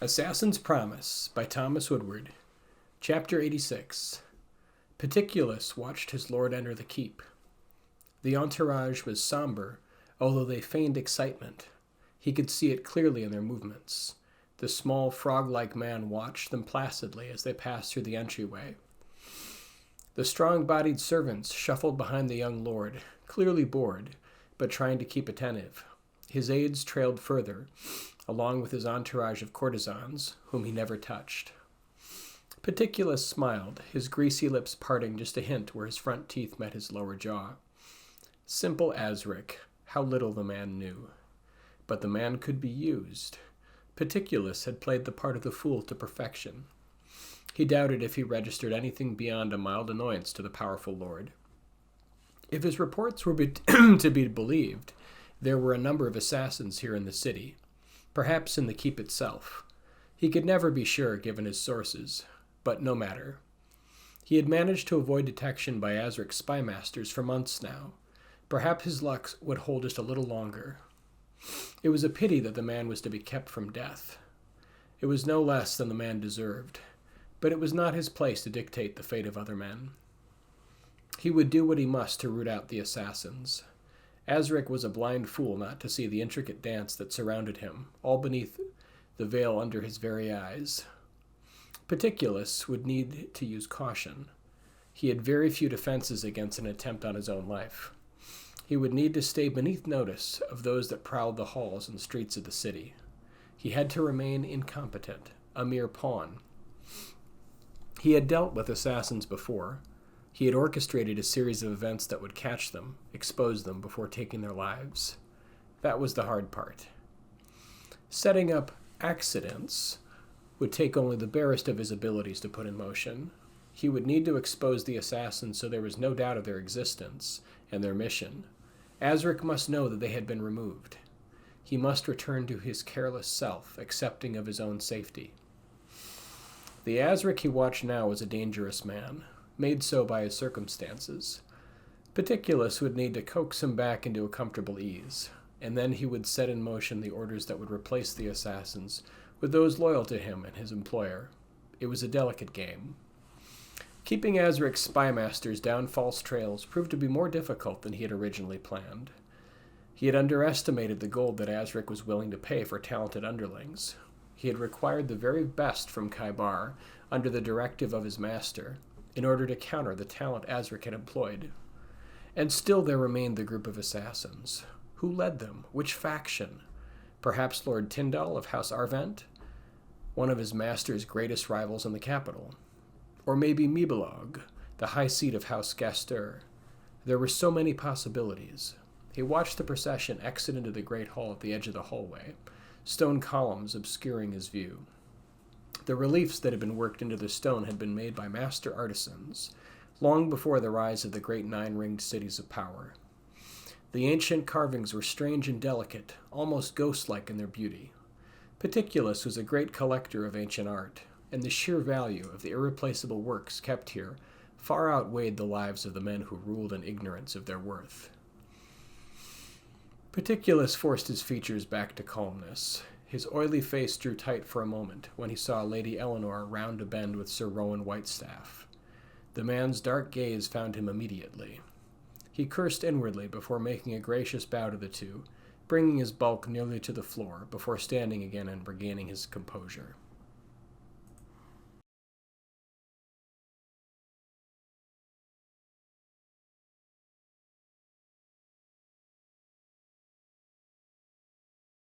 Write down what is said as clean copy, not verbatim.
Assassin's Promise by Thomas Woodward. Chapter 86. Peticulus watched his lord enter the keep. The entourage was somber, although they feigned excitement. He could see it clearly in their movements. The small frog-like man watched them placidly as they passed through the entryway. The strong-bodied servants shuffled behind the young lord, clearly bored, but trying to keep attentive. His aides trailed further, along with his entourage of courtesans, whom he never touched. Peticulus smiled, his greasy lips parting just a hint where his front teeth met his lower jaw. Simple Asric, how little the man knew. But the man could be used. Peticulus had played the part of the fool to perfection. He doubted if he registered anything beyond a mild annoyance to the powerful lord. If his reports were to be believed, there were a number of assassins here in the city, perhaps in the keep itself. He could never be sure given his sources, but no matter. He had managed to avoid detection by Asric's spymasters for months now. Perhaps his luck would hold just a little longer. It was a pity that the man was to be kept from death. It was no less than the man deserved, but it was not his place to dictate the fate of other men. He would do what he must to root out the assassins. Asric was a blind fool not to see the intricate dance that surrounded him, all beneath the veil under his very eyes. Peticulus would need to use caution. He had very few defenses against an attempt on his own life. He would need to stay beneath notice of those that prowled the halls and streets of the city. He had to remain incompetent, a mere pawn. He had dealt with assassins before. He had orchestrated a series of events that would catch them, expose them before taking their lives. That was the hard part. Setting up accidents would take only the barest of his abilities to put in motion. He would need to expose the assassins so there was no doubt of their existence and their mission. Asric must know that they had been removed. He must return to his careless self, accepting of his own safety. The Asric he watched now was a dangerous man, made so by his circumstances. Peticulus would need to coax him back into a comfortable ease, and then he would set in motion the orders that would replace the assassins with those loyal to him and his employer. It was a delicate game. Keeping Asric's spymasters down false trails proved to be more difficult than he had originally planned. He had underestimated the gold that Asric was willing to pay for talented underlings. He had required the very best from Khybar under the directive of his master, in order to counter the talent Asric had employed. And still there remained the group of assassins. Who led them? Which faction? Perhaps Lord Tyndall of House Arvent, one of his master's greatest rivals in the capital. Or maybe Mibalog, the high seat of House Gastur. There were so many possibilities. He watched the procession exit into the great hall at the edge of the hallway, stone columns obscuring his view. The reliefs that had been worked into the stone had been made by master artisans, long before the rise of the great nine-ringed cities of power. The ancient carvings were strange and delicate, almost ghost-like in their beauty. Peticulus was a great collector of ancient art, and the sheer value of the irreplaceable works kept here far outweighed the lives of the men who ruled in ignorance of their worth. Peticulus forced his features back to calmness. His oily face drew tight for a moment when he saw Lady Eleanor round a bend with Sir Rowan Whitestaff. The man's dark gaze found him immediately. He cursed inwardly before making a gracious bow to the two, bringing his bulk nearly to the floor before standing again and regaining his composure.